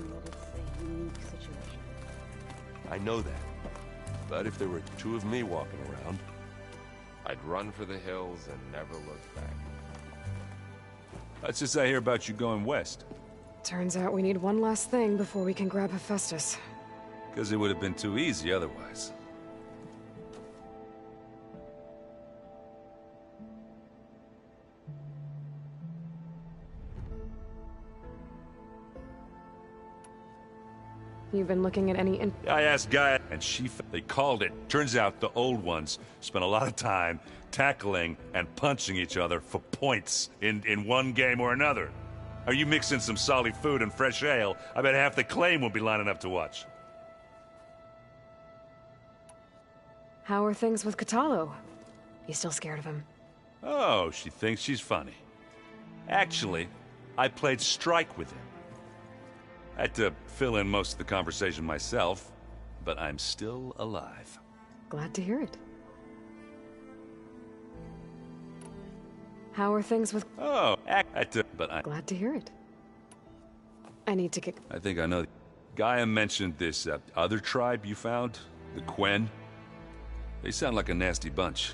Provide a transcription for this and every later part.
understanding that it's a unique situation. I know that. But if there were two of me walking around... I'd run for the hills and never look back. That's just I hear about you going west. Turns out we need one last thing before we can grab Hephaestus. Because it would have been too easy otherwise. You've been looking at any I asked Gaia, and they called it. Turns out the old ones spent a lot of time tackling and punching each other for points in one game or another. Are you mixing some solid food and fresh ale? I bet half the claim will be lining up to watch. How are things with Kotallo? You still scared of him? Oh, she thinks she's funny. Actually, I played strike with him. I had to fill in most of the conversation myself, but I'm still alive. Glad to hear it. How are things with... Oh, but I'm... Glad to hear it. I need to get... I think I know. Gaia mentioned this other tribe you found, the Quen. They sound like a nasty bunch.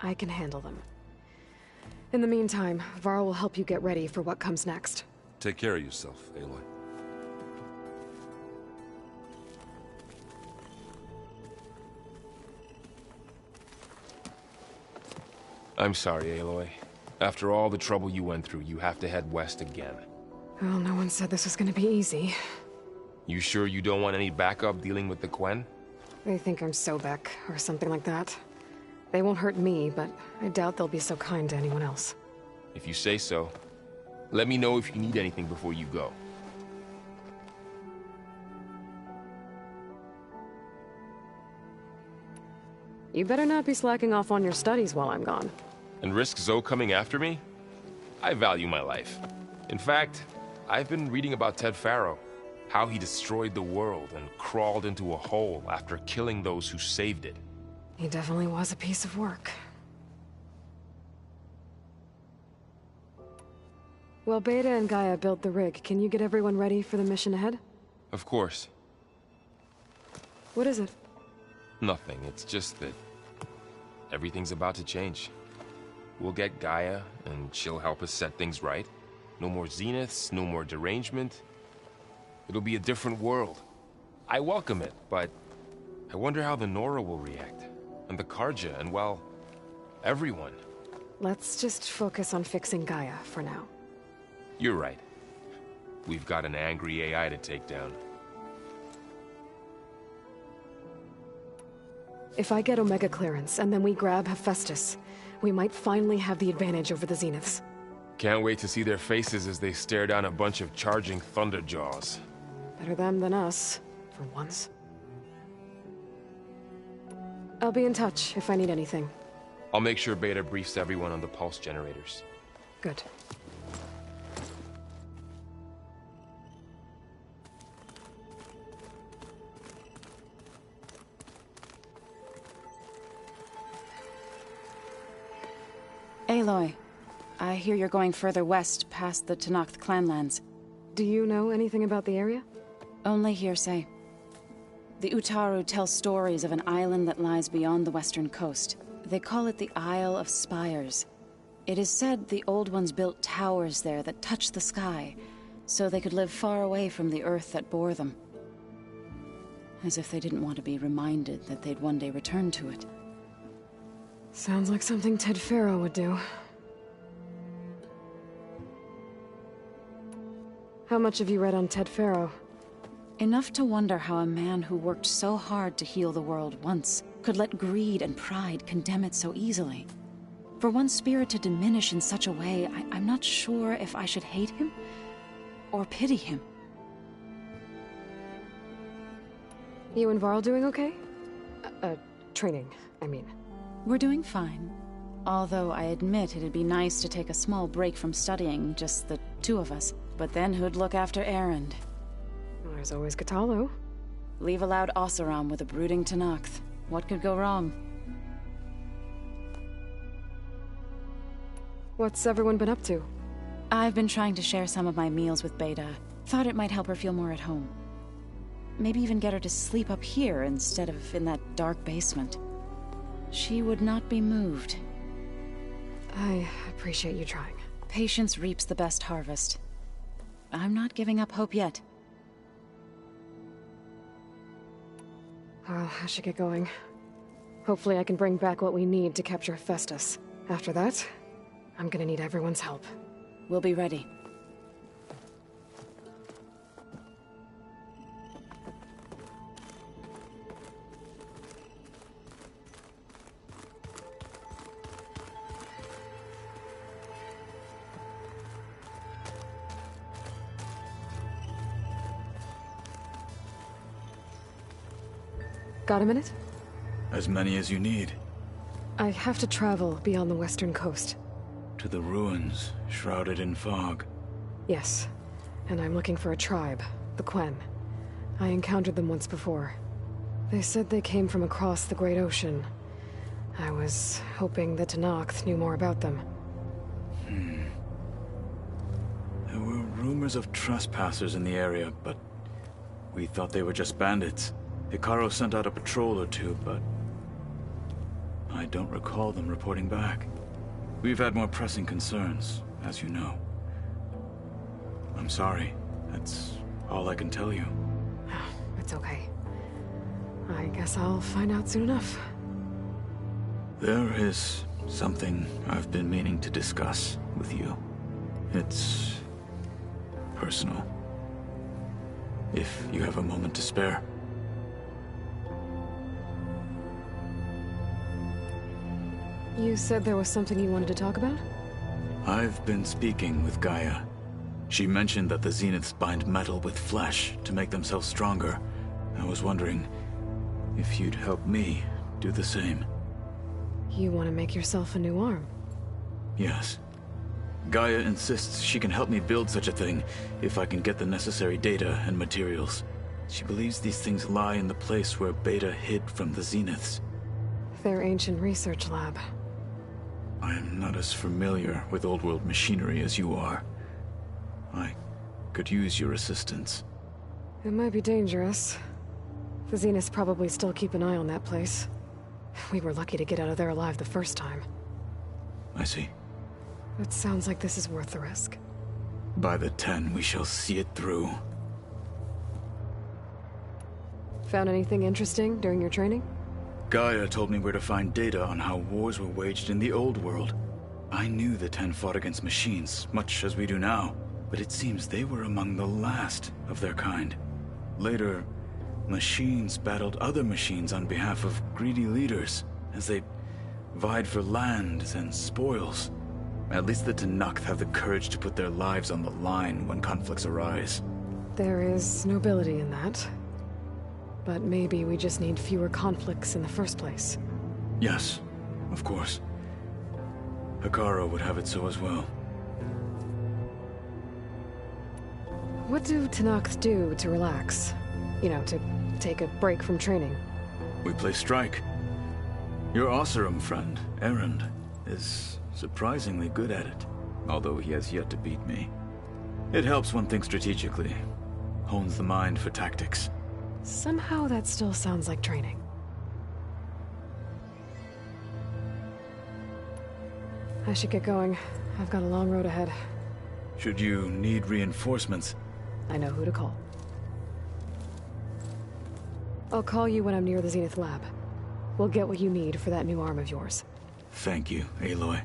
I can handle them. In the meantime, Varl will help you get ready for what comes next. Take care of yourself, Aloy. I'm sorry, Aloy. After all the trouble you went through, you have to head west again. Well, no one said this was gonna be easy. You sure you don't want any backup dealing with the Quen? They think I'm Sobek, or something like that. They won't hurt me, but I doubt they'll be so kind to anyone else. If you say so. Let me know if you need anything before you go. You better not be slacking off on your studies while I'm gone. And risk Zoe coming after me? I value my life. In fact, I've been reading about Ted Faro. How he destroyed the world and crawled into a hole after killing those who saved it. He definitely was a piece of work. Well, Beta and Gaia built the rig. Can you get everyone ready for the mission ahead? Of course. What is it? Nothing. It's just that everything's about to change. We'll get Gaia, and she'll help us set things right. No more Zeniths, no more derangement. It'll be a different world. I welcome it, but I wonder how the Nora will react. And the Carja, and well, everyone. Let's just focus on fixing Gaia for now. You're right. We've got an angry AI to take down. If I get Omega clearance, and then we grab Hephaestus, we might finally have the advantage over the Zeniths. Can't wait to see their faces as they stare down a bunch of charging Thunderjaws. Better them than us, for once. I'll be in touch if I need anything. I'll make sure Beta briefs everyone on the pulse generators. Good. Aloy, I hear you're going further west past the Tenakth clanlands. Do you know anything about the area? Only hearsay. The Utaru tell stories of an island that lies beyond the western coast. They call it the Isle of Spires. It is said the Old Ones built towers there that touch the sky, so they could live far away from the earth that bore them. As if they didn't want to be reminded that they'd one day return to it. Sounds like something Ted Faro would do. How much have you read on Ted Faro? Enough to wonder how a man who worked so hard to heal the world once could let greed and pride condemn it so easily. For one spirit to diminish in such a way, I'm not sure if I should hate him or pity him. You and Varl doing okay? Training, I mean. We're doing fine. Although I admit it'd be nice to take a small break from studying, just the two of us. But then who'd look after Erend? Well, there's always Kotallo. Leave allowed Oseram with a brooding Tenakth. What could go wrong? What's everyone been up to? I've been trying to share some of my meals with Beta. Thought it might help her feel more at home. Maybe even get her to sleep up here instead of in that dark basement. She would not be moved. I appreciate you trying. Patience reaps the best harvest. I'm not giving up hope yet. Well, I should get going. Hopefully I can bring back what we need to capture Festus. After that, I'm gonna need everyone's help. We'll be ready. Got a minute? As many as you need. I have to travel beyond the western coast. To the ruins, shrouded in fog. Yes, and I'm looking for a tribe, the Quen. I encountered them once before. They said they came from across the Great Ocean. I was hoping that Tenakth knew more about them. There were rumors of trespassers in the area, but we thought they were just bandits. Hekarro sent out a patrol or two, but I don't recall them reporting back. We've had more pressing concerns, as you know. I'm sorry. That's all I can tell you. It's okay. I guess I'll find out soon enough. There is something I've been meaning to discuss with you. It's personal. If you have a moment to spare. You said there was something you wanted to talk about? I've been speaking with Gaia. She mentioned that the Zeniths bind metal with flesh to make themselves stronger. I was wondering if you'd help me do the same. You want to make yourself a new arm? Yes. Gaia insists she can help me build such a thing if I can get the necessary data and materials. She believes these things lie in the place where Beta hid from the Zeniths. Their ancient research lab. I am not as familiar with old world machinery as you are. I could use your assistance. It might be dangerous. The Zeniths probably still keep an eye on that place. We were lucky to get out of there alive the first time. I see. It sounds like this is worth the risk. By the 10, we shall see it through. Found anything interesting during your training? Gaia told me where to find data on how wars were waged in the old world. I knew the 10 fought against machines, much as we do now, but it seems they were among the last of their kind. Later, machines battled other machines on behalf of greedy leaders, as they vied for lands and spoils. At least the Tenakth have the courage to put their lives on the line when conflicts arise. There is nobility in that. But maybe we just need fewer conflicts in the first place. Yes, of course. Hekarro would have it so as well. What do Tenakth do to relax? You know, to take a break from training? We play strike. Your Oseram friend, Erend, is surprisingly good at it, although he has yet to beat me. It helps one think strategically, hones the mind for tactics. Somehow that still sounds like training. I should get going. I've got a long road ahead. Should you need reinforcements, I know who to call. I'll call you when I'm near the Zenith lab. We'll get what you need for that new arm of yours. thank you, Aloy.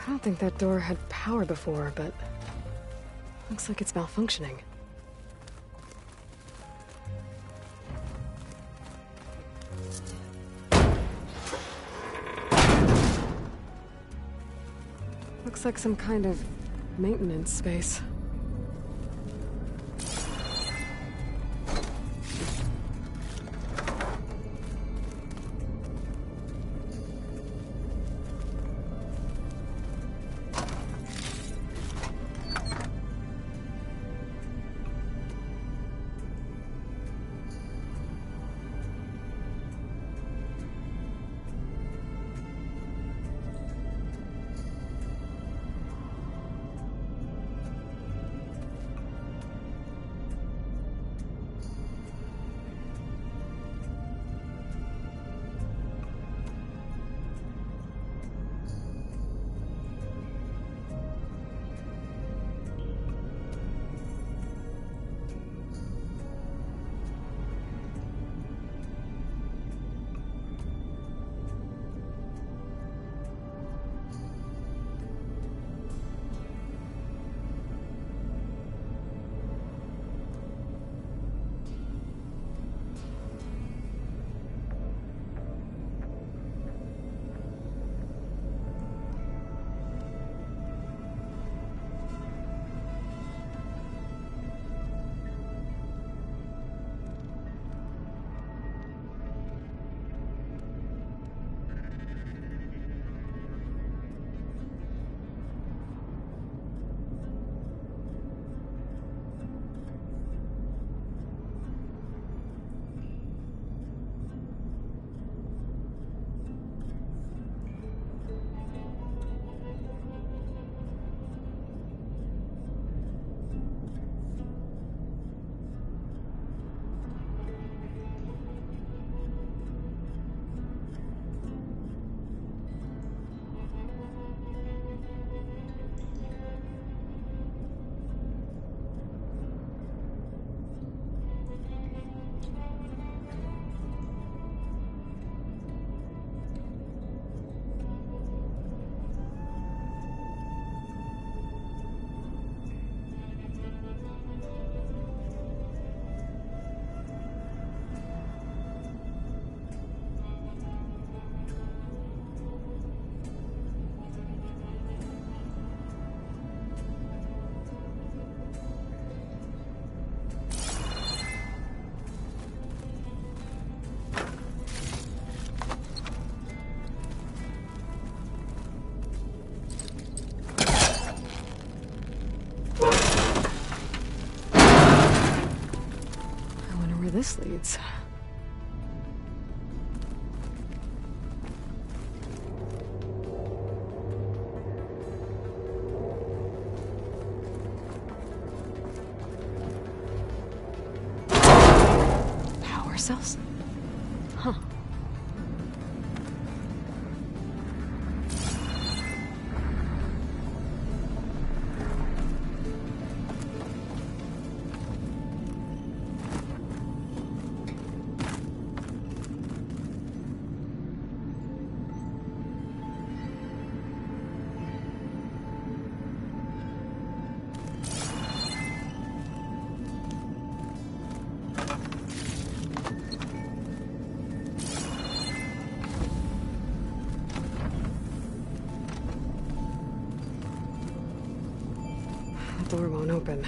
I don't think that door had power before, but looks like it's malfunctioning. Looks like some kind of maintenance space. Where this leads. Power cells? Huh. The door won't open.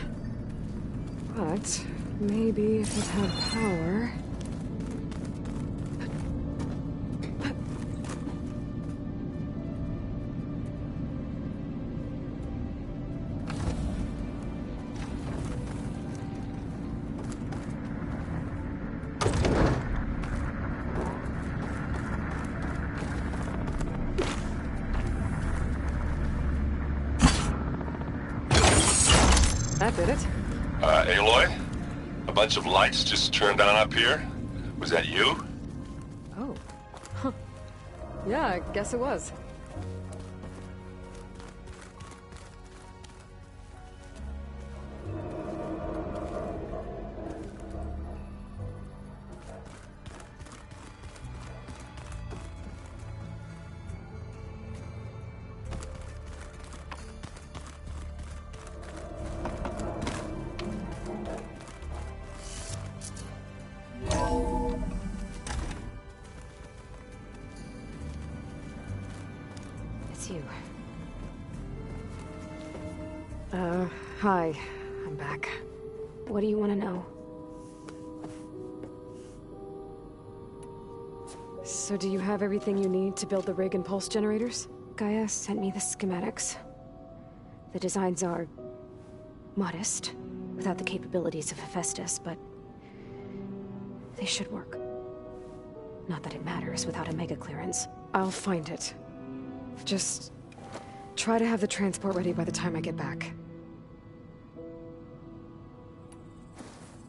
But maybe if it had power... That did it. Aloy? A bunch of lights just turned on up here? Was that you? Oh. Huh. Yeah, I guess it was. you. Hi. I'm back. What do you want to know? So do you have everything you need to build the rig and pulse generators? Gaia sent me the schematics. The designs are modest, without the capabilities of Hephaestus, but they should work. Not that it matters without a mega clearance. I'll find it. Just try to have the transport ready by the time I get back.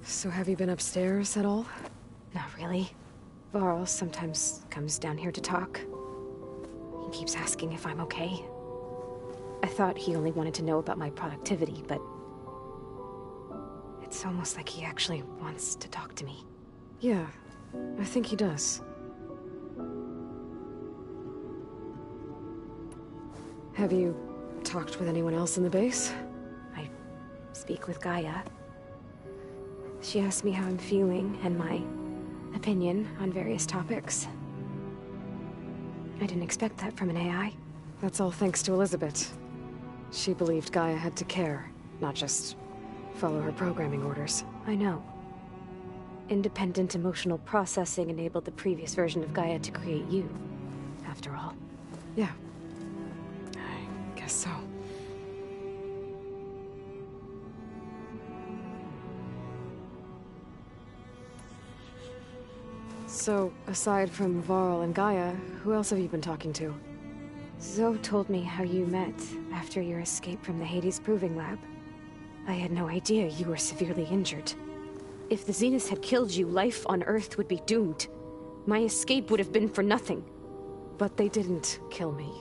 So have you been upstairs at all? Not really. Varl sometimes comes down here to talk. He keeps asking if I'm okay. I thought he only wanted to know about my productivity, but it's almost like he actually wants to talk to me. Yeah, I think he does. Have you talked with anyone else in the base? I speak with Gaia. She asked me how I'm feeling and my opinion on various topics. I didn't expect that from an AI. That's all thanks to Elizabeth. She believed Gaia had to care, not just follow her programming orders. I know. Independent emotional processing enabled the previous version of Gaia to create you, after all. Yeah. I guess so. So, aside from Varl and Gaia, who else have you been talking to? Zoe told me how you met after your escape from the Hades Proving Lab. I had no idea you were severely injured. If the Zeniths had killed you, life on Earth would be doomed. My escape would have been for nothing. But they didn't kill me.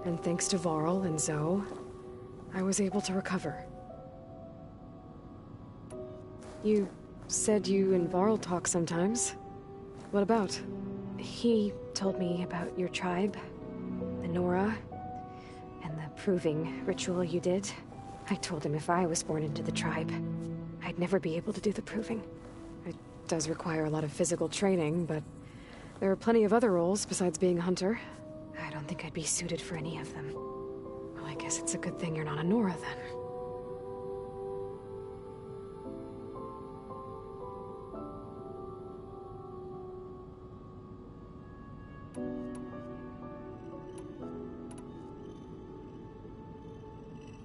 And thanks to Varl and Zoe, I was able to recover. You said you and Varl talk sometimes. What about? He told me about your tribe, the Nora, and the proving ritual you did. I told him if I was born into the tribe, I'd never be able to do the proving. It does require a lot of physical training, but there are plenty of other roles besides being a hunter. I don't think I'd be suited for any of them. Well, I guess it's a good thing you're not a Nora, then.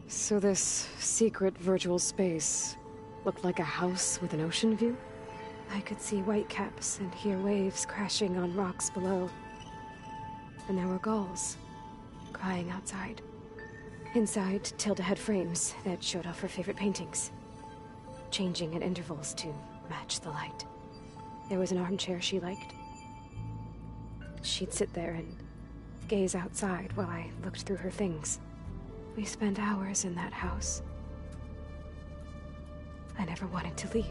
So this secret virtual space looked like a house with an ocean view? I could see whitecaps and hear waves crashing on rocks below. And there were gulls crying outside. Inside, Tilda had frames that showed off her favorite paintings, changing at intervals to match the light. There was an armchair she liked. She'd sit there and gaze outside while I looked through her things. We spent hours in that house. I never wanted to leave.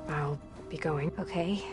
I'll be going. Okay.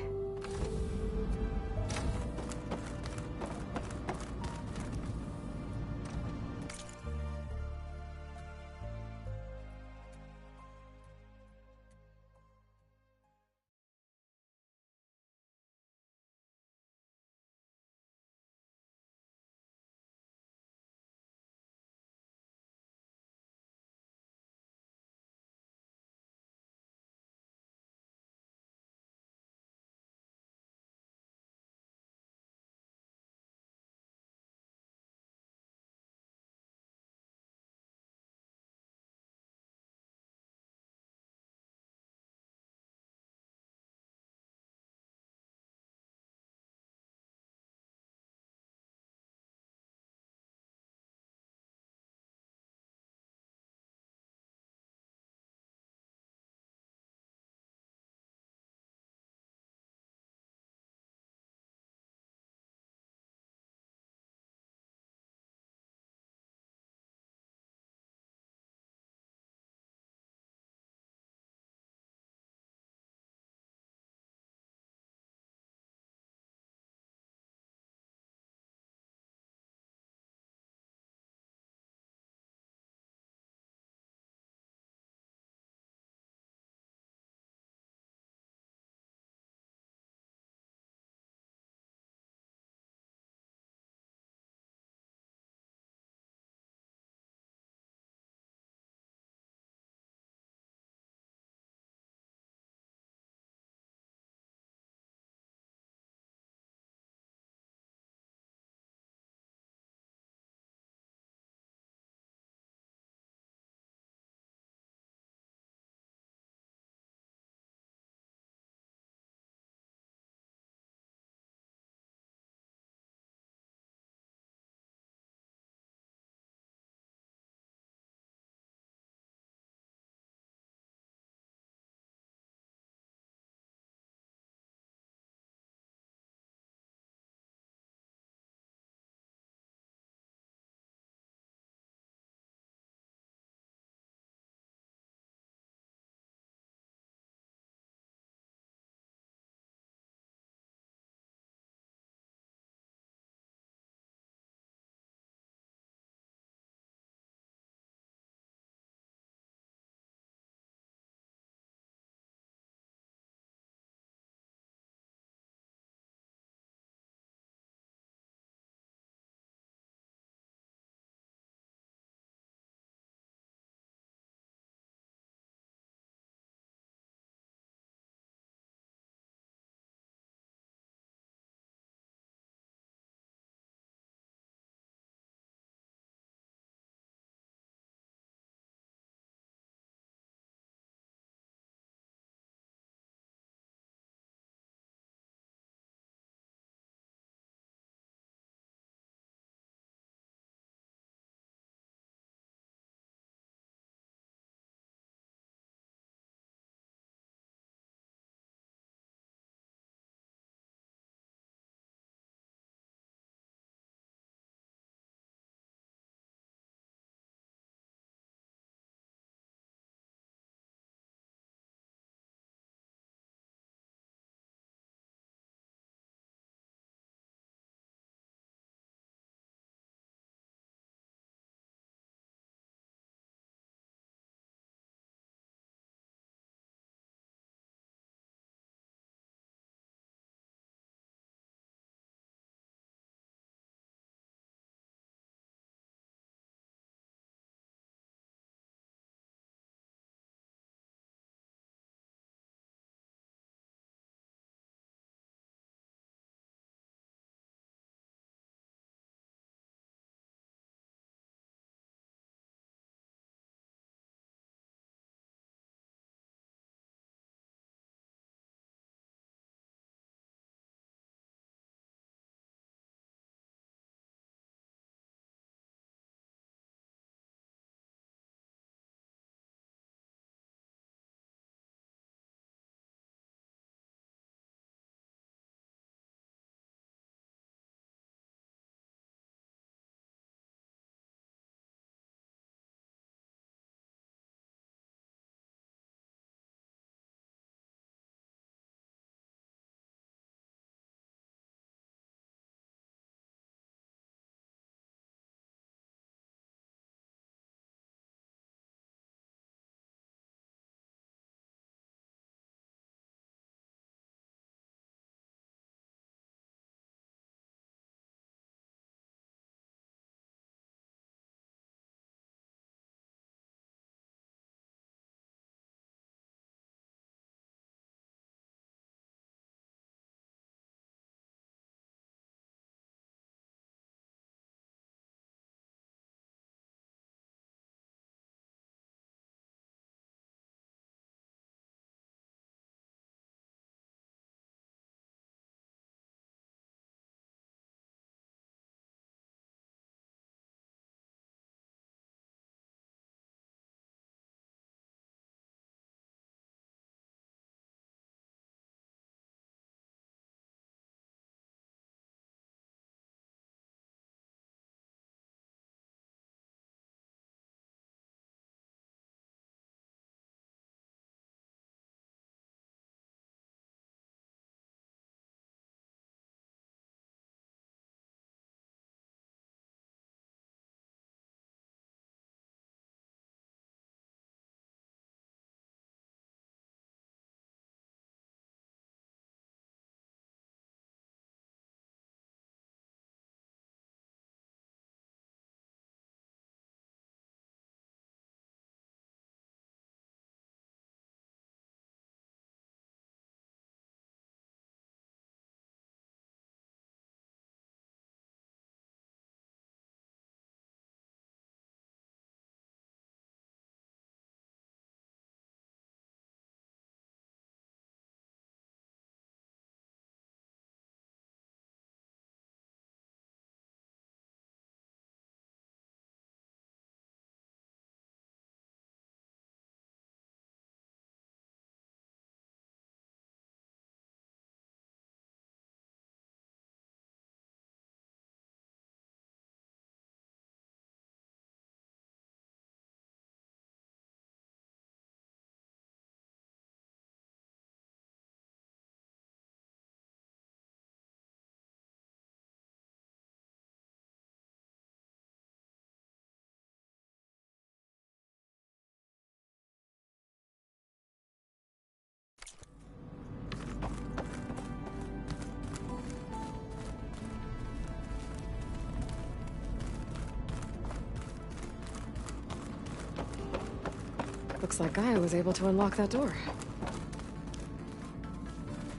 Looks like Gaia was able to unlock that door.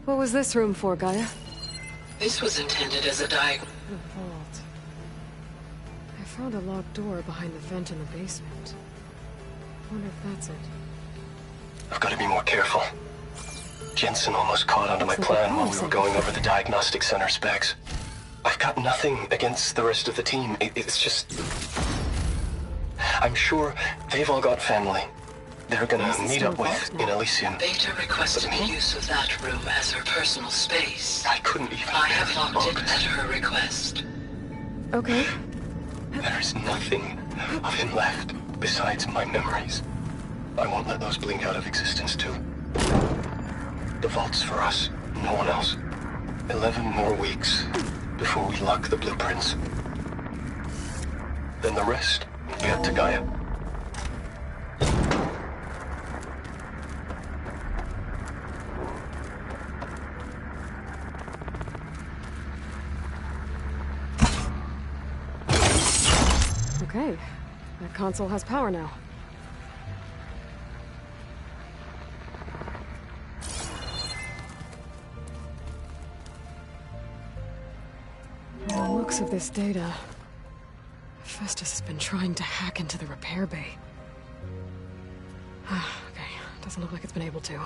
What was this room for, Gaia? This was intended as a diag... The vault. I found a locked door behind the vent in the basement. Wonder if that's it. I've got to be more careful. Jensen almost caught onto my plan while we were going over the diagnostic center specs. I've got nothing against the rest of the team. It's just... I'm sure they've all got family. They're gonna meet up with in Elysium. Beta requested the use of that room as her personal space. I couldn't even... I have locked it at her request. Okay. There's nothing of him left besides my memories. I won't let those blink out of existence too. The vault's for us, no one else. 11 more weeks before we lock the blueprints. Then the rest, we head to Gaia. Okay. That console has power now. From the looks of this data, Festus has been trying to hack into the repair bay. Okay, doesn't look like it's been able to.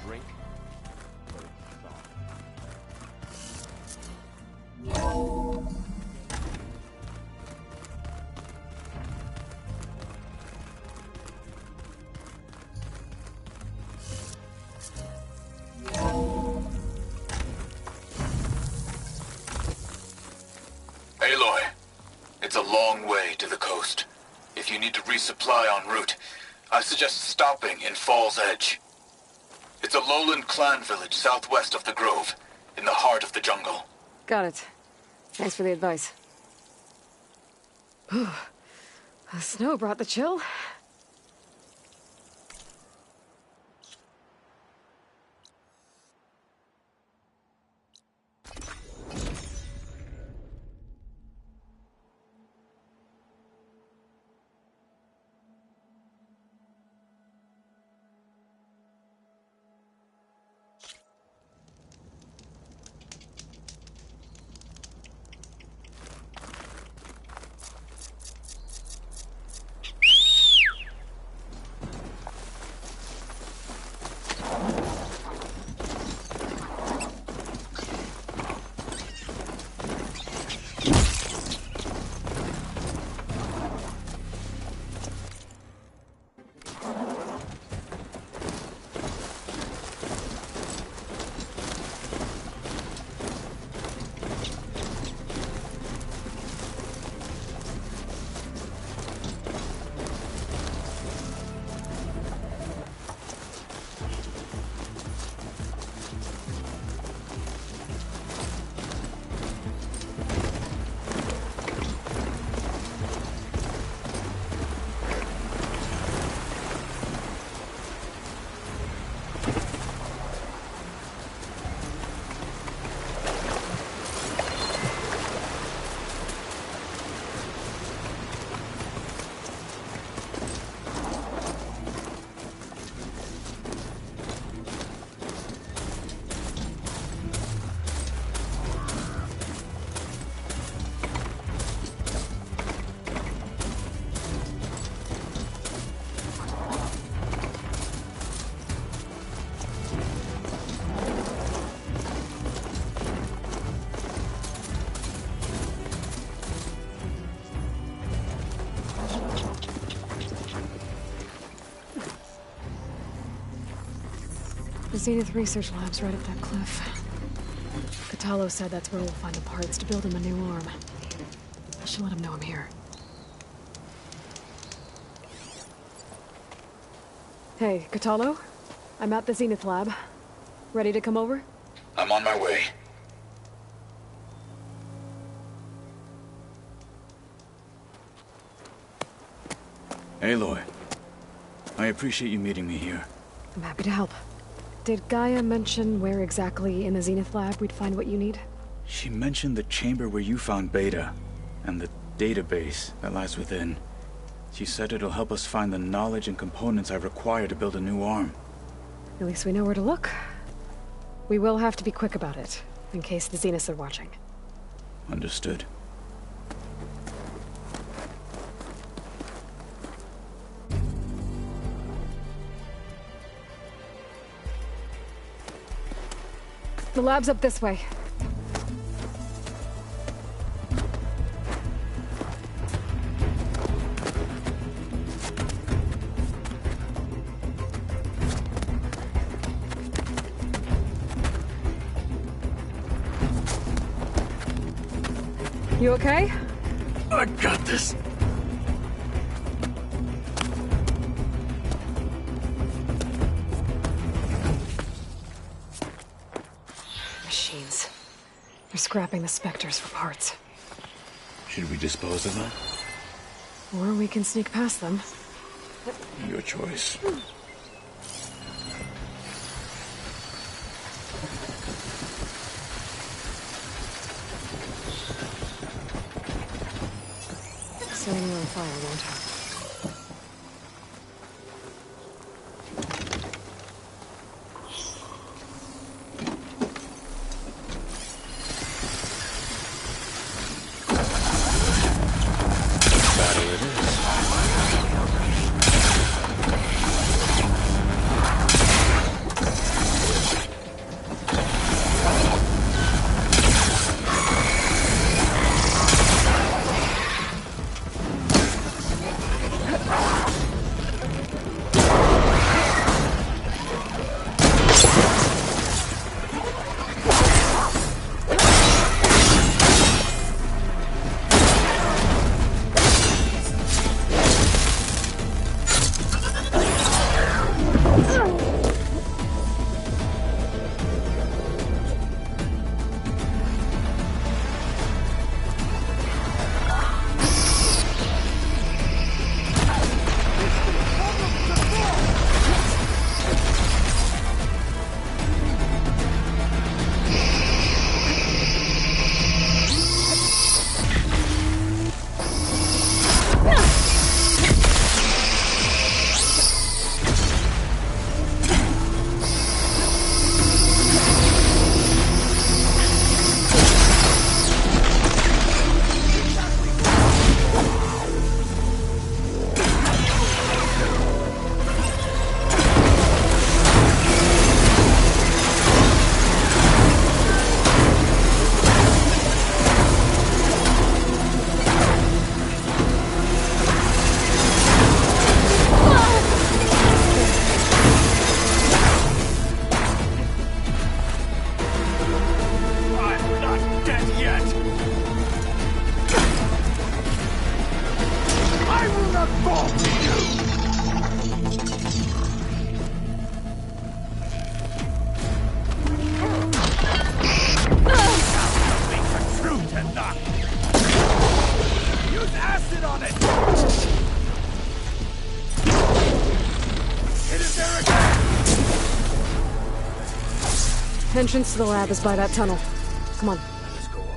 Drink. Aloy, it's a long way to the coast. If you need to resupply en route, I suggest stopping in Fall's Edge. It's a lowland clan village southwest of the Grove, in the heart of the jungle. Got it. Thanks for the advice. The snow brought the chill. The Zenith Research Lab's right up that cliff. Catalo said that's where we'll find the parts to build him a new arm. I should let him know I'm here. Hey, Kotallo? I'm at the Zenith lab. Ready to come over? I'm on my way. Aloy, I appreciate you meeting me here. I'm happy to help. Did Gaia mention where exactly in the Zenith lab we'd find what you need? She mentioned the chamber where you found Beta, and the database that lies within. She said it'll help us find the knowledge and components I require to build a new arm. At least we know where to look. We will have to be quick about it, in case the Zeniths are watching. Understood. The lab's up this way. You okay? I got this. Machines. They're scrapping the Spectres for parts. Should we dispose of them? Or we can sneak past them. Your choice. Setting you on fire, won't I? Entrance to the lab is by that tunnel. Come on. Let's go on.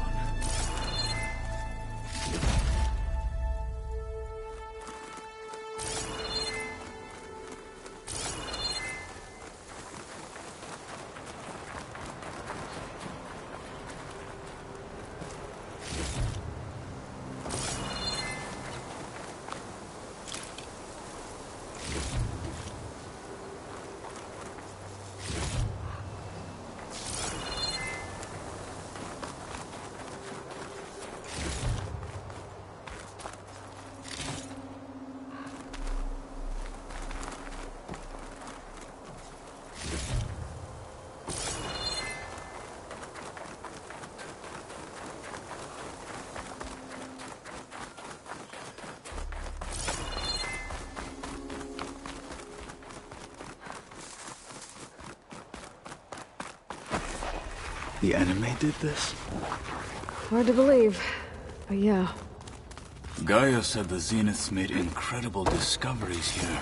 The enemy did this? Hard to believe, but yeah. Gaia said the Zeniths made incredible discoveries here.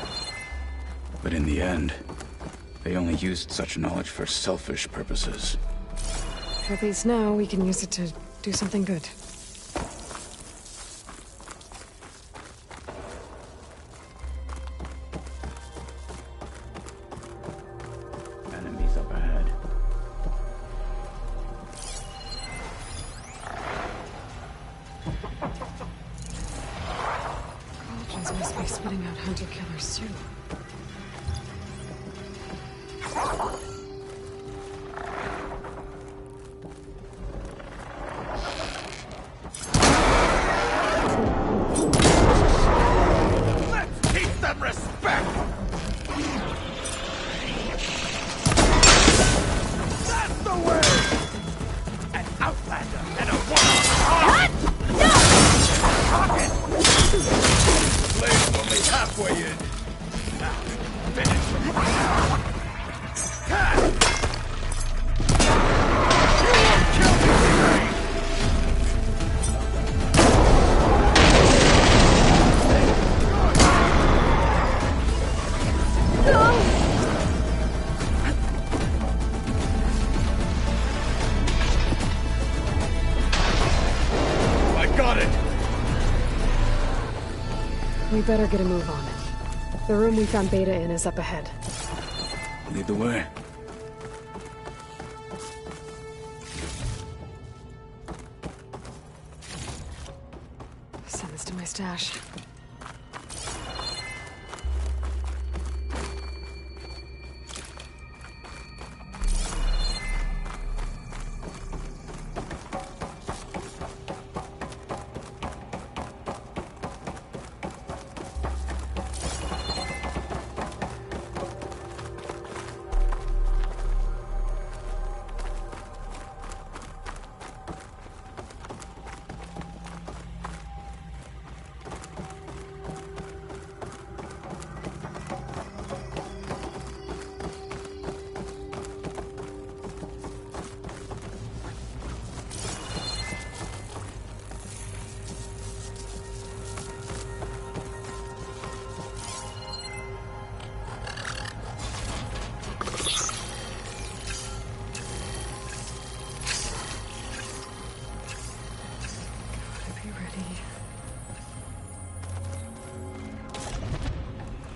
But in the end, they only used such knowledge for selfish purposes. At least now we can use it to do something good. Enemies up ahead. Cauldrons must be spitting out hunter-killers too. We better get a move on it. The room we found Beta in is up ahead. Lead the way. Send this to my stash.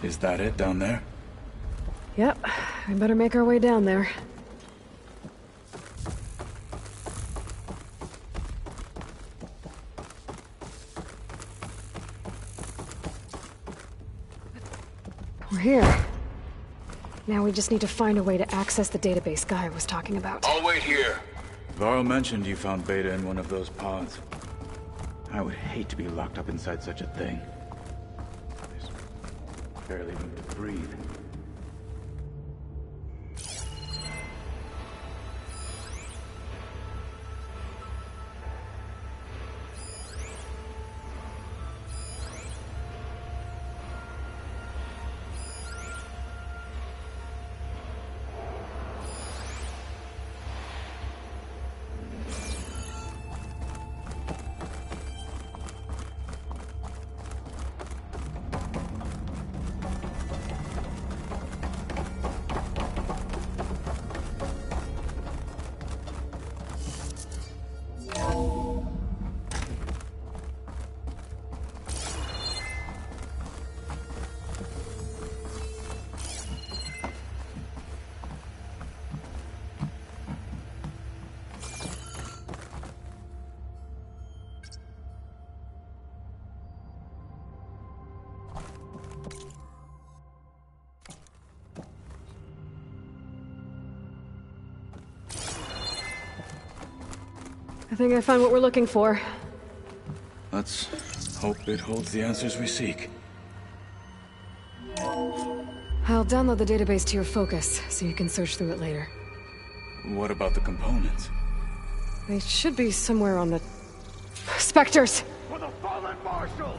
Is that it down there? Yep, we better make our way down there. We're here. Now we just need to find a way to access the database Gaia was talking about. I'll wait here. Varl mentioned you found Beta in one of those pods. I would hate to be locked up inside such a thing. There's barely room to breathe. I think I found what we're looking for. Let's hope it holds the answers we seek. I'll download the database to your Focus, so you can search through it later. What about the components? They should be somewhere on the... Spectres! For the fallen Marshal!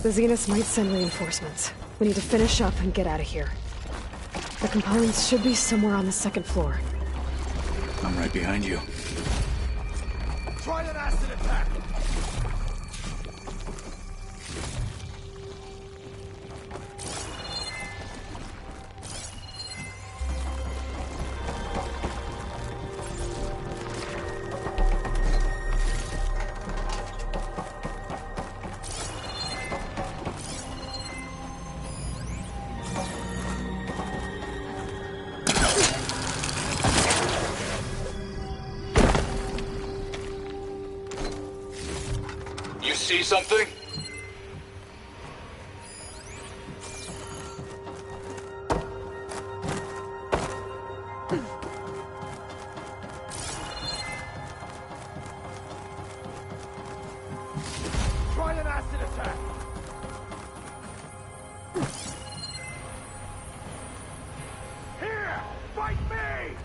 The Zeniths might send reinforcements. We need to finish up and get out of here. The components should be somewhere on the second floor. I'm right behind you. Try an acid attack! You see something? Try an acid attack! Here! Fight me!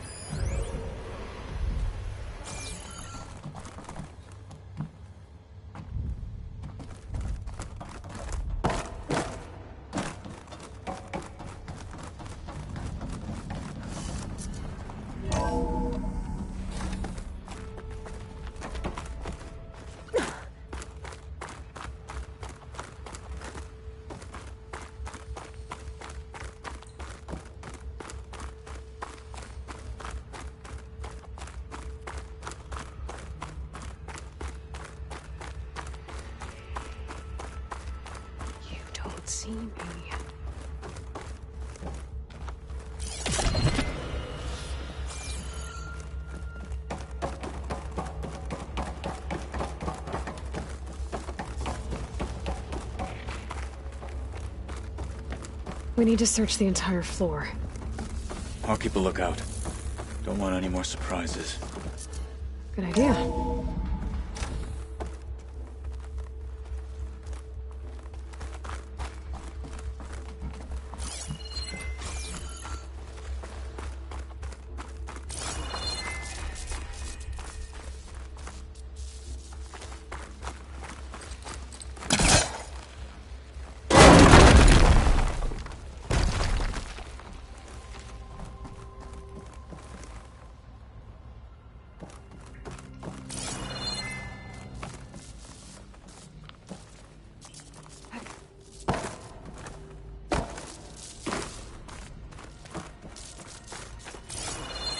You don't see me. We need to search the entire floor. I'll keep a lookout. Don't want any more surprises. Good idea.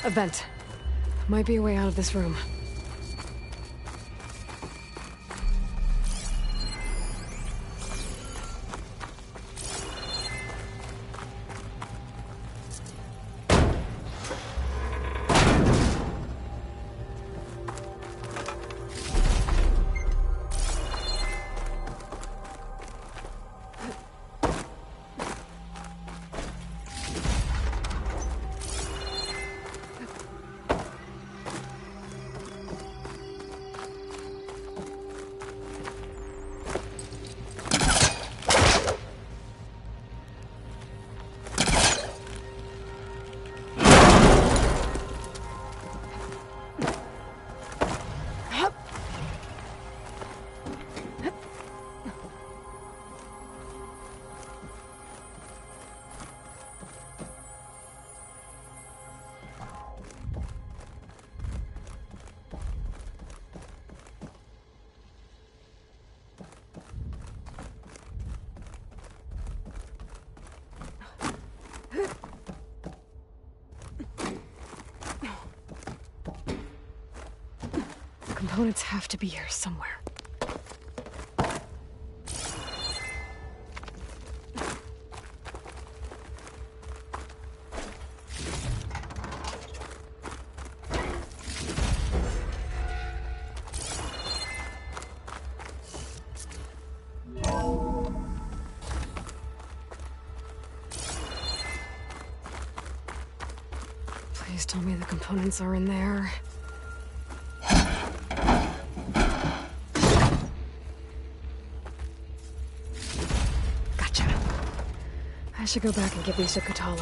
A vent. Might be a way out of this room. Components have to be here somewhere. Please tell me the components are in there. I should go back and give these to Kotallo.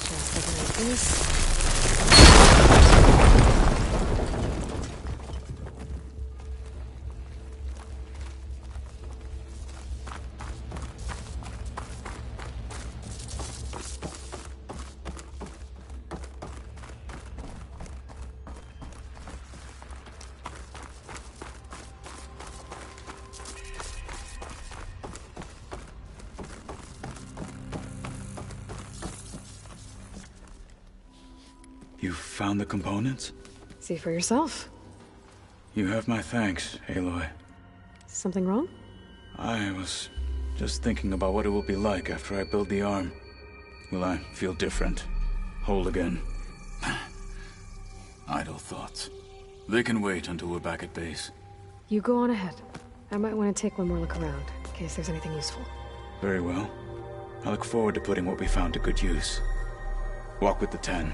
Just like this. You found the components? See for yourself. You have my thanks, Aloy. Something wrong? I was just thinking about what it will be like after I build the arm. Will I feel different? Whole again? Idle thoughts. They can wait until we're back at base. You go on ahead. I might want to take one more look around, in case there's anything useful. Very well. I look forward to putting what we found to good use. Walk with the 10.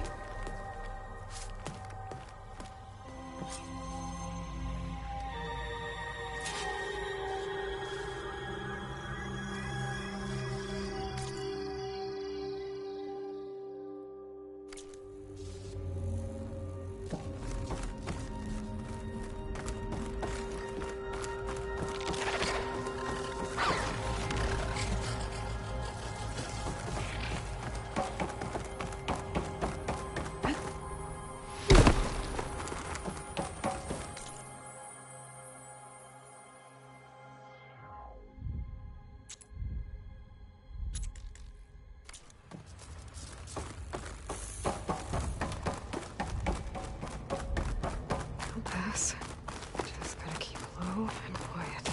Just gotta keep low and quiet.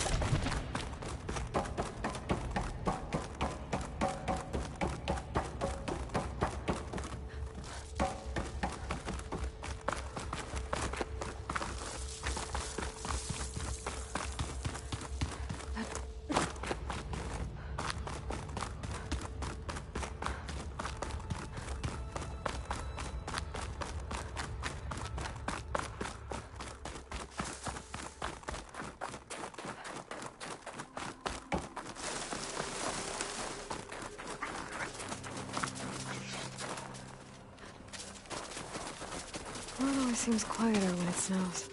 The world always seems quieter when it snows.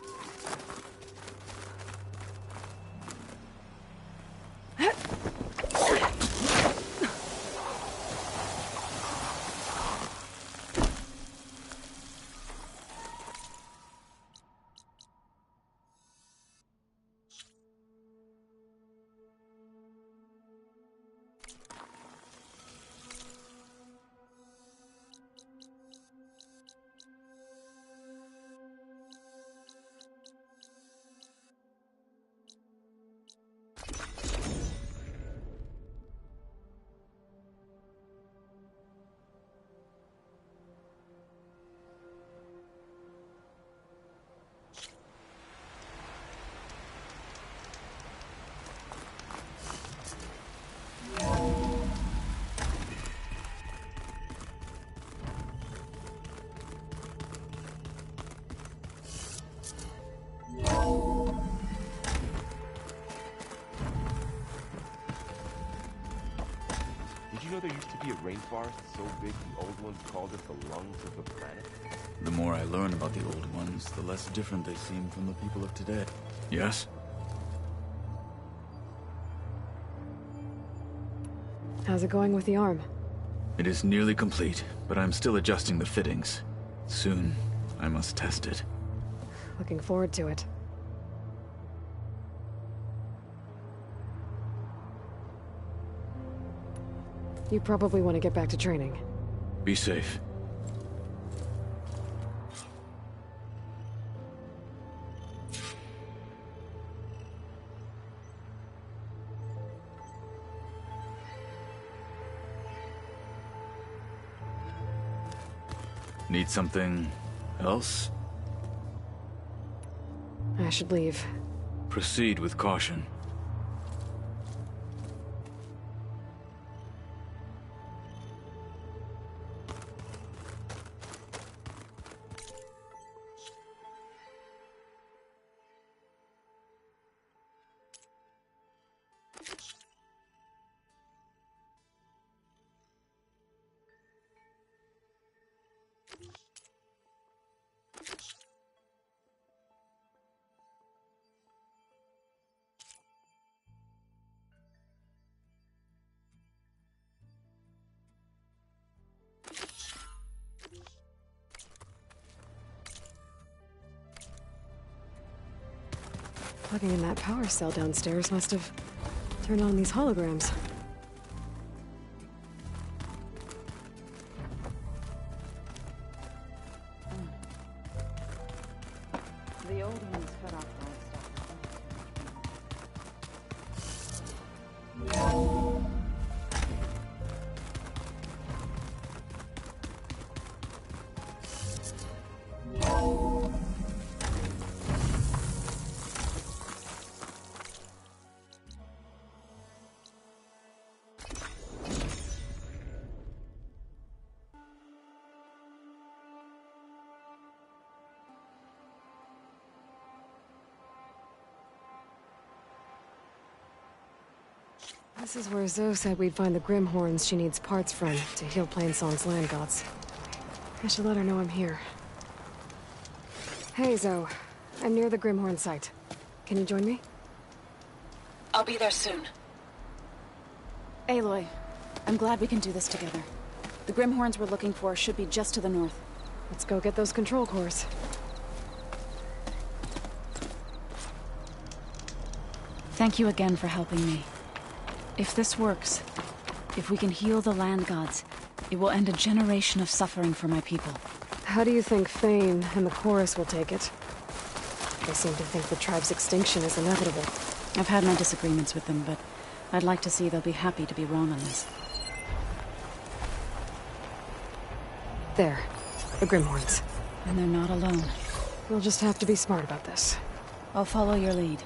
Did you know there used to be a rainforest so big the old ones called it the lungs of the planet? The more I learn about the old ones, the less different they seem from the people of today. Yes? How's it going with the arm? It is nearly complete, but I'm still adjusting the fittings. Soon, I must test it. Looking forward to it. You probably want to get back to training. Be safe. Need something else? I should leave. Proceed with caution. Plugging in that power cell downstairs must have turned on these holograms. The old ones cut off livestock. This is where Zoe said we'd find the Grimhorns she needs parts from to heal Plainsong's land gods. I should let her know I'm here. Hey, Zoe. I'm near the Grimhorn site. Can you join me? I'll be there soon. Aloy, I'm glad we can do this together. The Grimhorns we're looking for should be just to the north. Let's go get those control cores. Thank you again for helping me. If this works, if we can heal the land gods, it will end a generation of suffering for my people. How do you think Thane and the Chorus will take it? They seem to think the tribe's extinction is inevitable. I've had my disagreements with them, but I'd like to see they'll be happy to be wrong on this. There. The Grimhorns. And they're not alone. We'll just have to be smart about this. I'll follow your lead.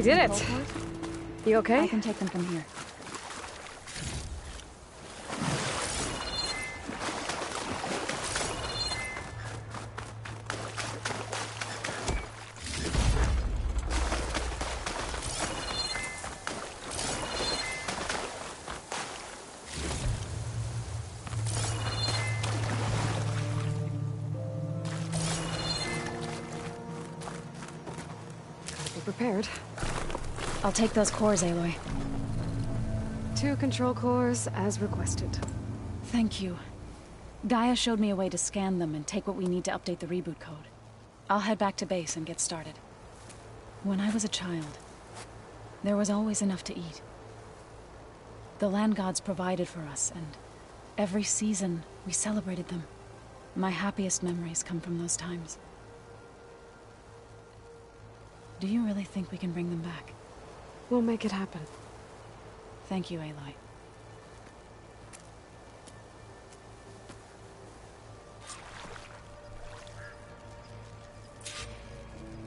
did it! You okay? I can take them from here. Gotta be prepared. I'll take those cores, Aloy. 2 control cores, as requested. Thank you. Gaia showed me a way to scan them and take what we need to update the reboot code. I'll head back to base and get started. When I was a child, there was always enough to eat. The land gods provided for us, and every season we celebrated them. My happiest memories come from those times. Do you really think we can bring them back? We'll make it happen. Thank you, Aloy.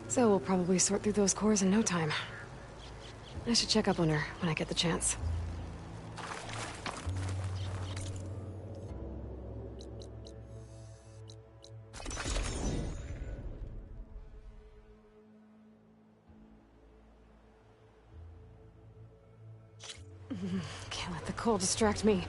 So we'll probably sort through those cores in no time. I should check up on her when I get the chance. Can't let the cold distract me.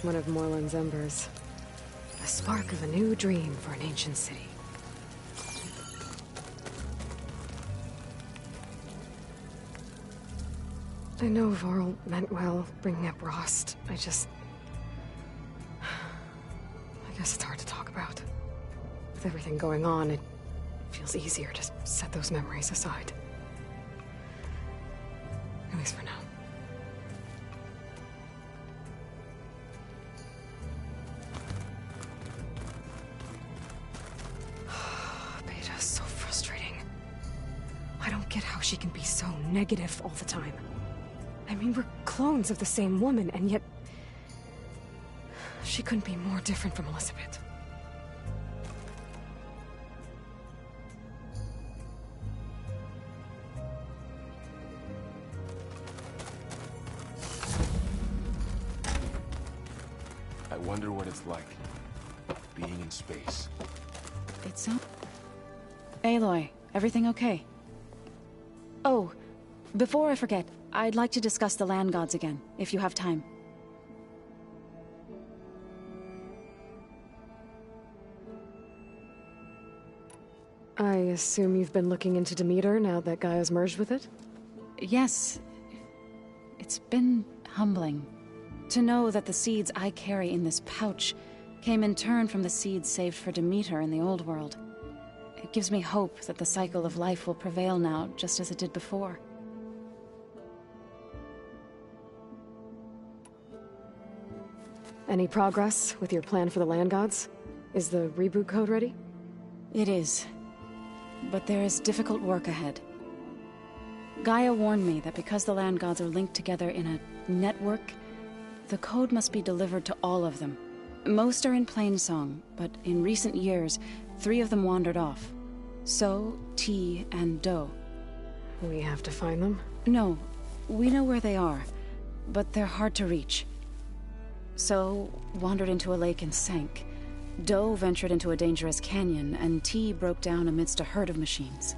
One of Morland's embers. A spark of a new dream for an ancient city. I know Varl meant well, bringing up Rost. I guess it's hard to talk about. With everything going on, it feels easier to set those memories aside. At least for now. Beta's so frustrating. I don't get how she can be so negative all the time. I mean, we're clones of the same woman, and yet... she couldn't be more different from Elizabeth. I wonder what it's like, being in space. It's so... Aloy, everything okay? Oh, before I forget, I'd like to discuss the land gods again, if you have time. I assume you've been looking into Demeter now that Gaia's merged with it? Yes. It's been humbling. To know that the seeds I carry in this pouch came in turn from the seeds saved for Demeter in the old world. It gives me hope that the cycle of life will prevail now, just as it did before. Any progress with your plan for the land gods? Is the reboot code ready? It is. But there is difficult work ahead. Gaia warned me that because the land gods are linked together in a network, the code must be delivered to all of them. Most are in Plainsong, but in recent years, 3 of them wandered off. So, T, and Do. We have to find them? No, we know where they are, but they're hard to reach. So, wandered into a lake and sank. Doe ventured into a dangerous canyon, and T broke down amidst a herd of machines.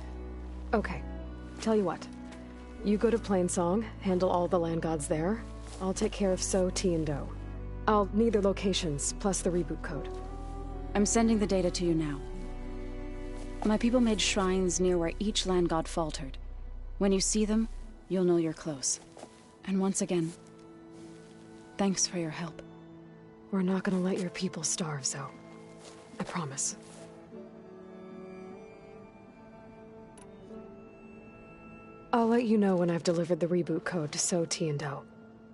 Okay. Tell you what. You go to Plainsong, handle all the land gods there. I'll take care of So, T, and Doe. I'll need their locations, plus the reboot code. I'm sending the data to you now. My people made shrines near where each land god faltered. When you see them, you'll know you're close. And once again, thanks for your help. We're not gonna let your people starve, Zoe. I promise. I'll let you know when I've delivered the reboot code to So, T, and Doe.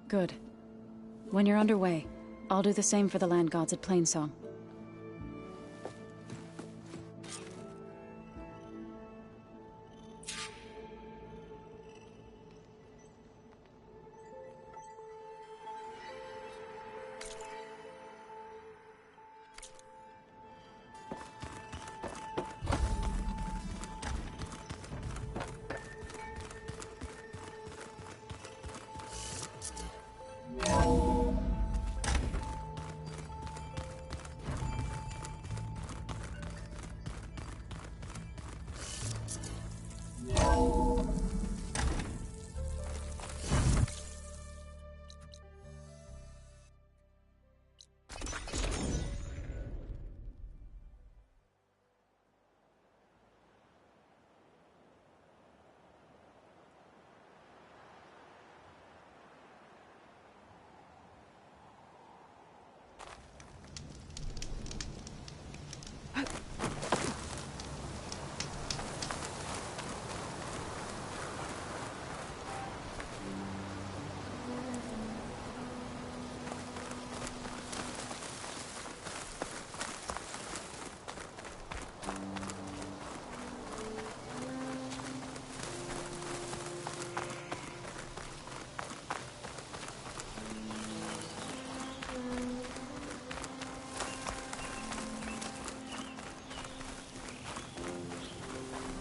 Good. When you're underway, I'll do the same for the land gods at Plainsong.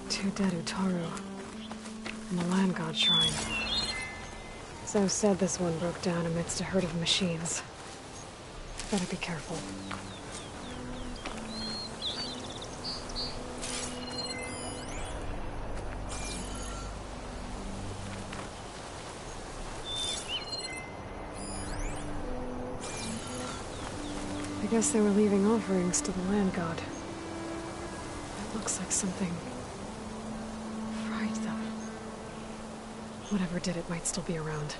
Two dead Utaru. And a land god shrine. So said this one broke down amidst a herd of machines. Better be careful. I guess they were leaving offerings to the land god. It looks like something fried them. Whatever did it might still be around.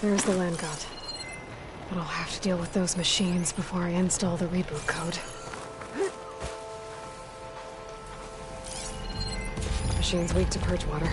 There's the land god. But I'll have to deal with those machines before I install the reboot code. Machine's weak to purge water.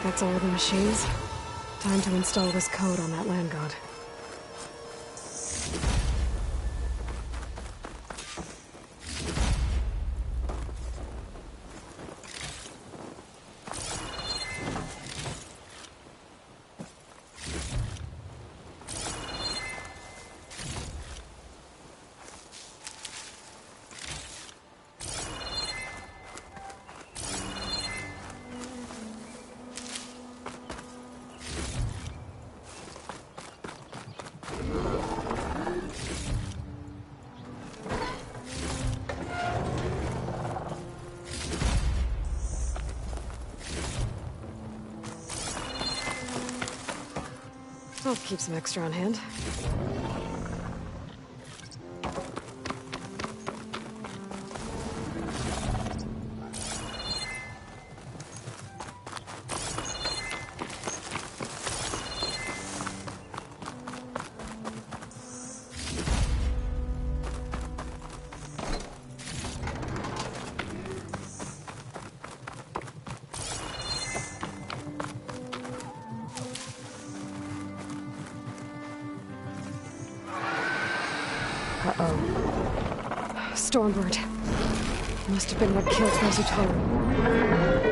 That's all the machines. Time to install this code on that land god. I'll keep some extra on hand. Uh-oh. Stormbird. Must have been what killed those Utaru.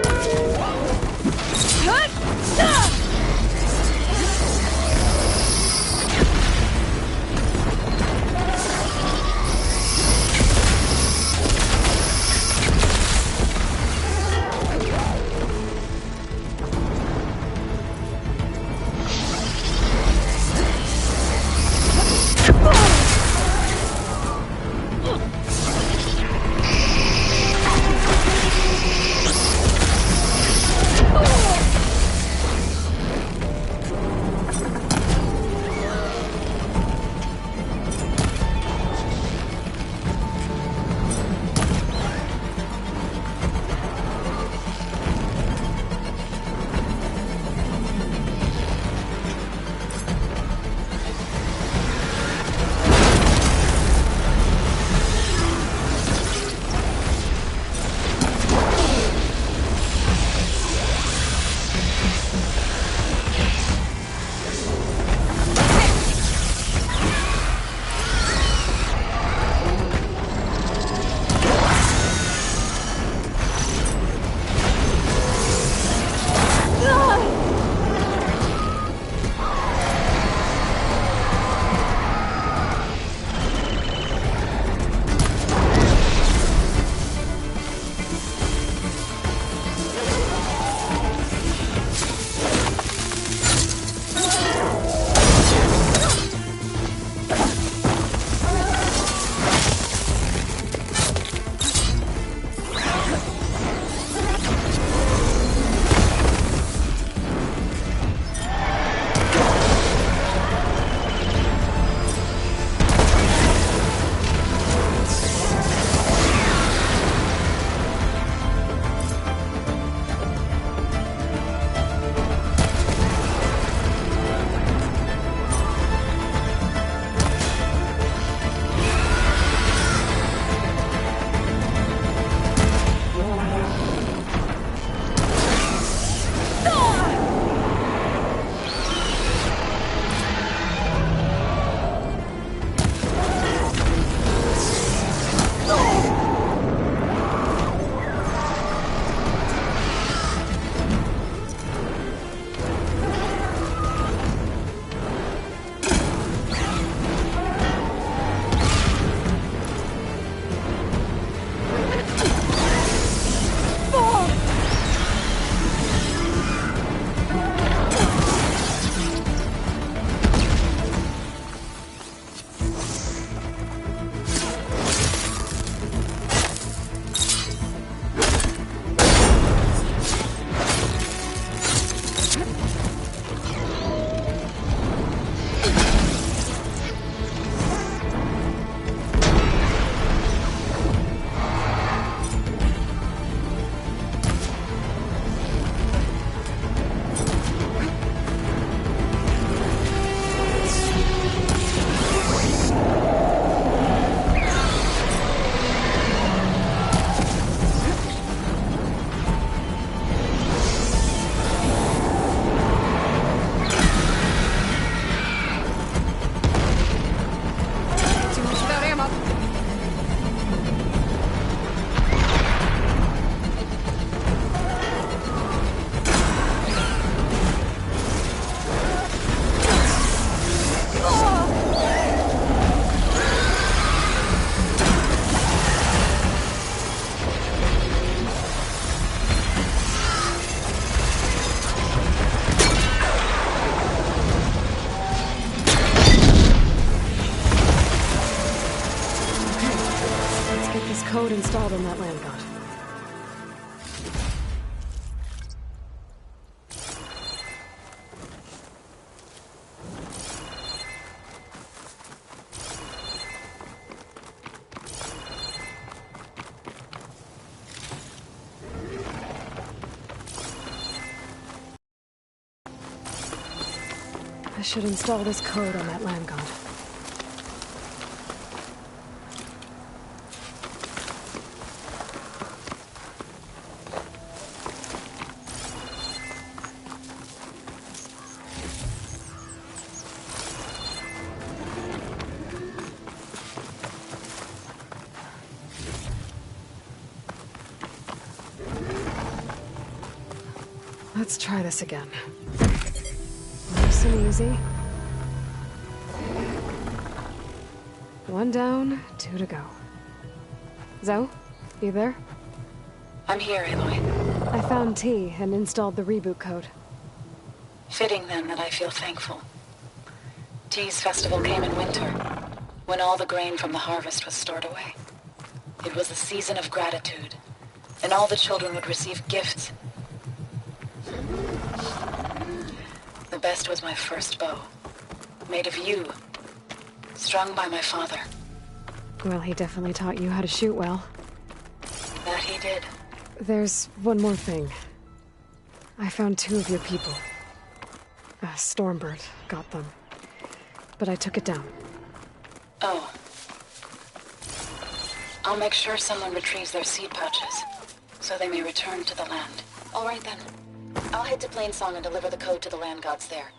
installed on that land god. I should install this code on that land god. Let's try this again. Nice and easy. 1 down, 2 to go. Zoe, you there? I'm here, Aloy. I found T and installed the reboot code. Fitting then that I feel thankful. T's festival came in winter, when all the grain from the harvest was stored away. It was a season of gratitude, and all the children would receive gifts. The best was my first bow, made of yew, strung by my father. Well, he definitely taught you how to shoot well. That he did. There's one more thing. I found 2 of your people. Stormbird got them. But I took it down. Oh. I'll make sure someone retrieves their seed pouches, so they may return to the land. All right then. I'll head to Plainsong and deliver the code to the land gods there.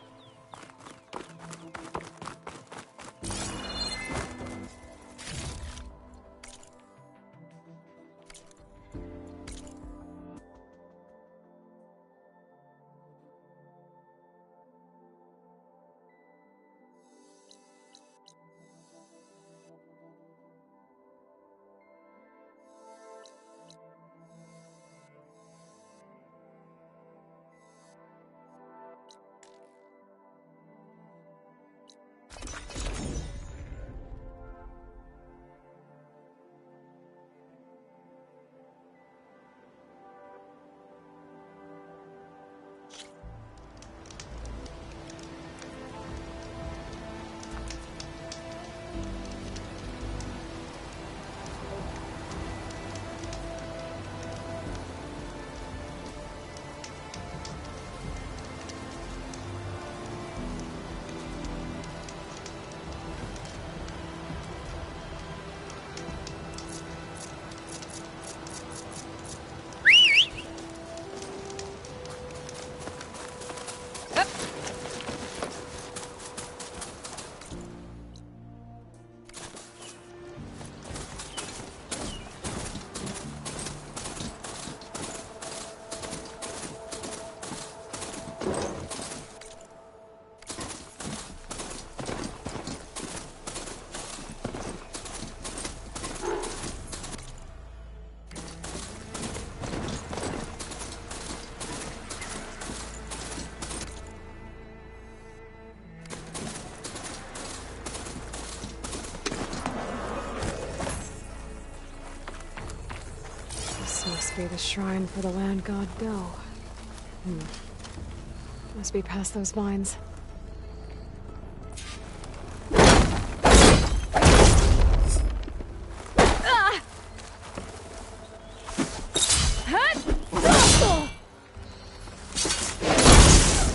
Must be the shrine for the land god Go. Must be past those vines.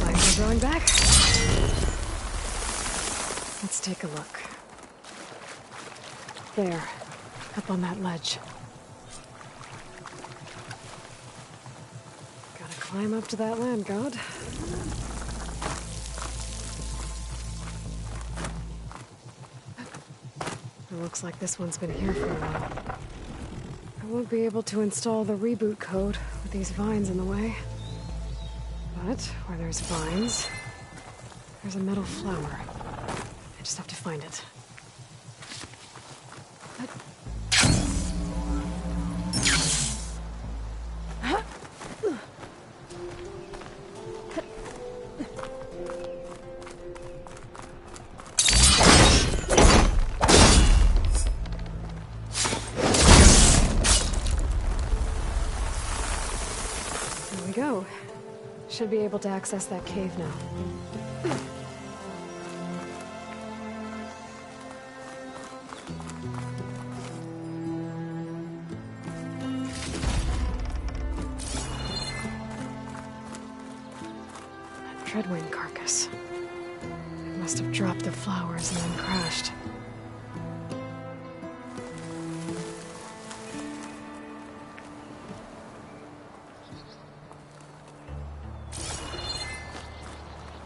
Vines are growing back. Let's take a look. There, up on that ledge. Climb up to that land god. It looks like this one's been here for a while. I won't be able to install the reboot code with these vines in the way. But where there's vines, there's a metal flower. I just have to find it. go. Should be able to access that cave now. Dreadwing carcass. It must have dropped the flowers and then crashed.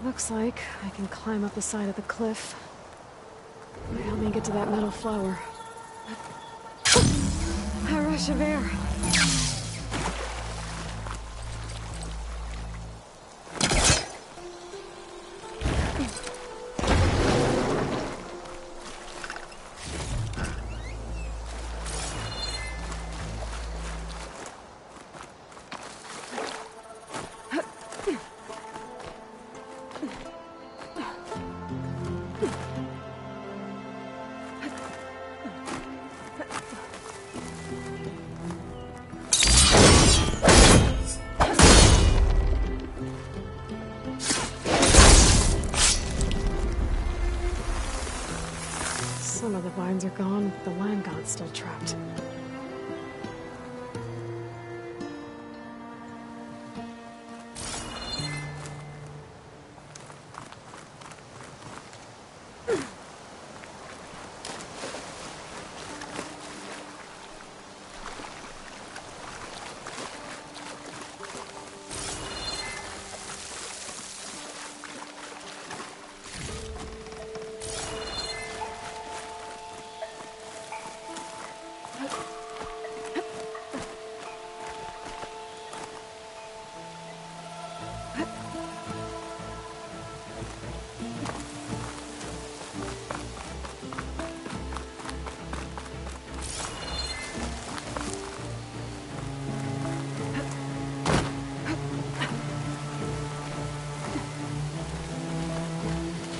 Looks like I can climb up the side of the cliff. Might help me get to that metal flower. A rush of air. Some of the vines are gone, the land god's still trapped.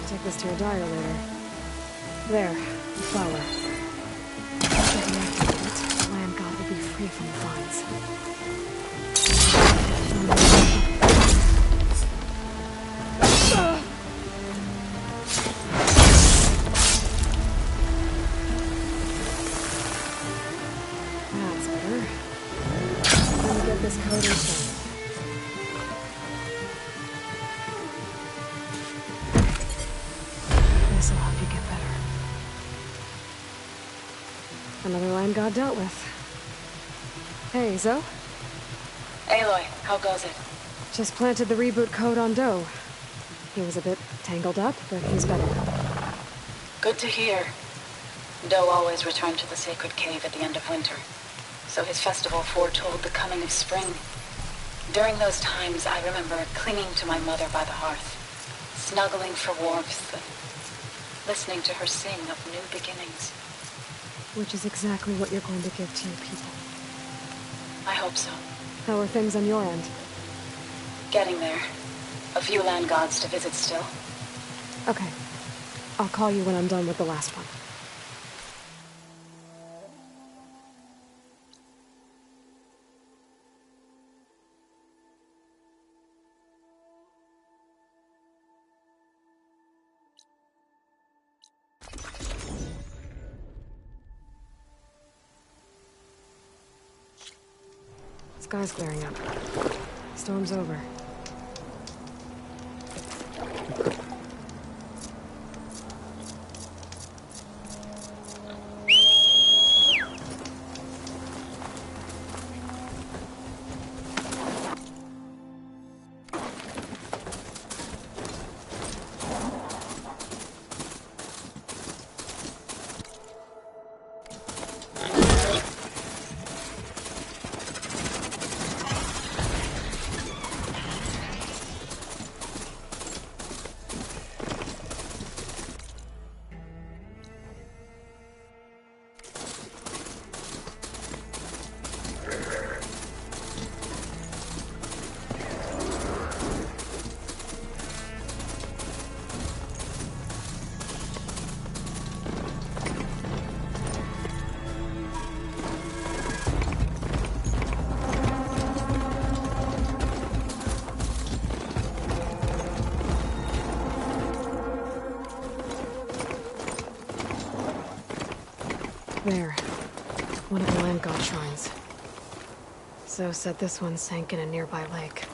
Take this to your dyer later. There, the flower. If I deactivate it, the land god will be free from the vines. That's better. Let me get this code installed. This'll help you get better. Another land god dealt with. Hey, Zoe? Aloy, how goes it? Just planted the reboot code on Doe. He was a bit tangled up, but he's better now. Good to hear. Doe always returned to the sacred cave at the end of winter, so his festival foretold the coming of spring. During those times, I remember clinging to my mother by the hearth, snuggling for warmth, and listening to her sing of new beginnings. Which is exactly what you're going to give to your people. I hope so. How are things on your end? Getting there. A few land gods to visit still. Okay. I'll call you when I'm done with the last one. Sky's clearing up. Storm's over. ancient shrines. Zo said this one sank in a nearby lake.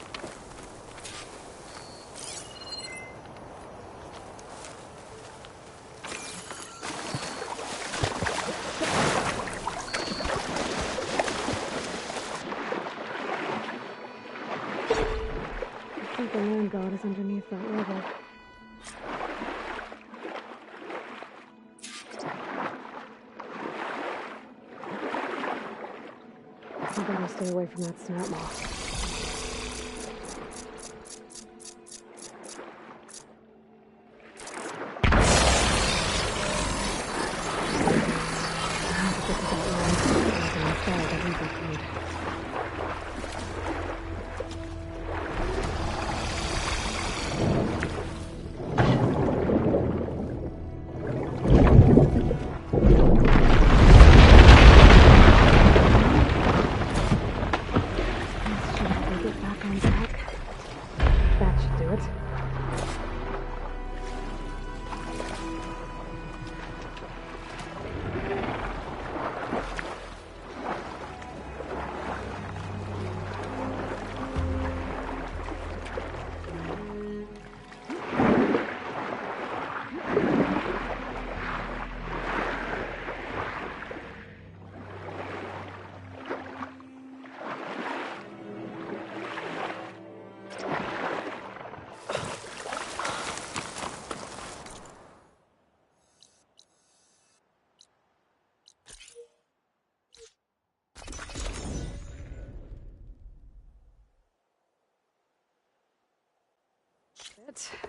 I think the land god is underneath that rubble. I better stay away from that snout moth. How to get to that land and inside the reboot code. That should do it.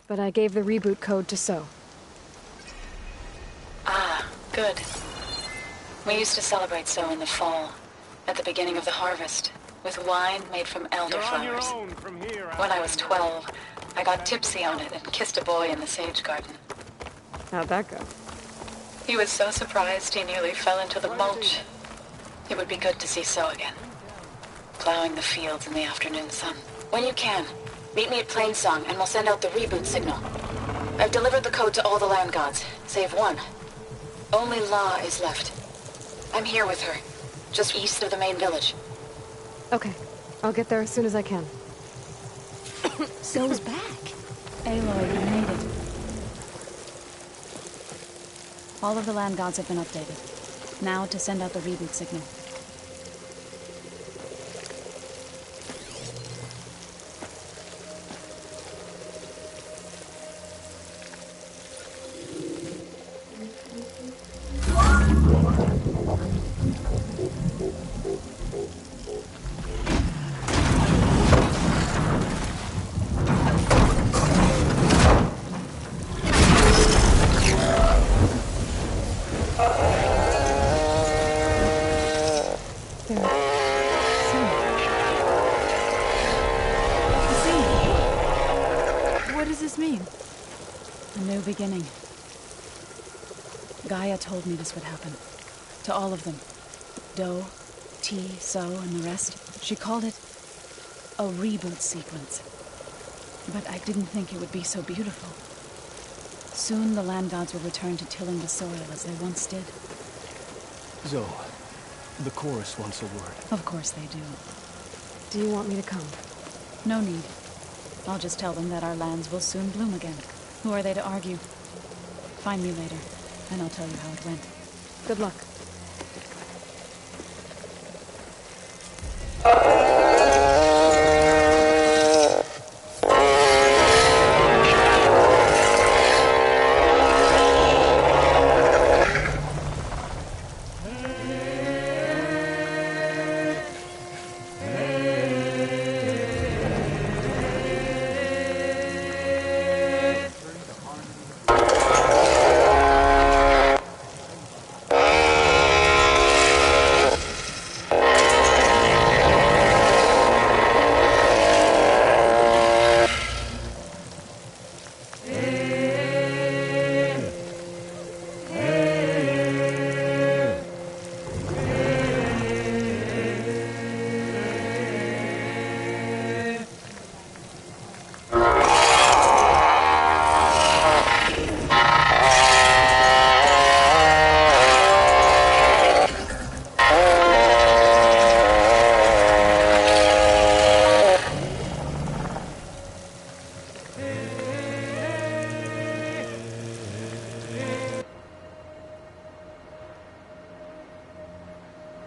But I gave the reboot code to So. Ah, good. We used to celebrate So in the fall, at the beginning of the harvest, with wine made from elderflowers. When I was 12, I got tipsy on it and kissed a boy in the sage garden. How'd that go? He was so surprised he nearly fell into the mulch. It would be good to see So again, plowing the fields in the afternoon sun. When you can, meet me at Plainsong and we'll send out the reboot signal. I've delivered the code to all the land gods, save one. Only La is left. I'm here with her, just east of the main village. Okay, I'll get there as soon as I can. So's back. Aloy, you made it. All of the land gods have been updated. Now to send out the reboot signal. Beginning. Gaia told me this would happen. To all of them. Do, T, So, and the rest. She called it a reboot sequence. But I didn't think it would be so beautiful. Soon the land gods will return to tilling the soil as they once did. Zo, the chorus wants a word. Of course they do. Do you want me to come? No need. I'll just tell them that our lands will soon bloom again. Who are they to argue? Find me later, and I'll tell you how it went. Good luck.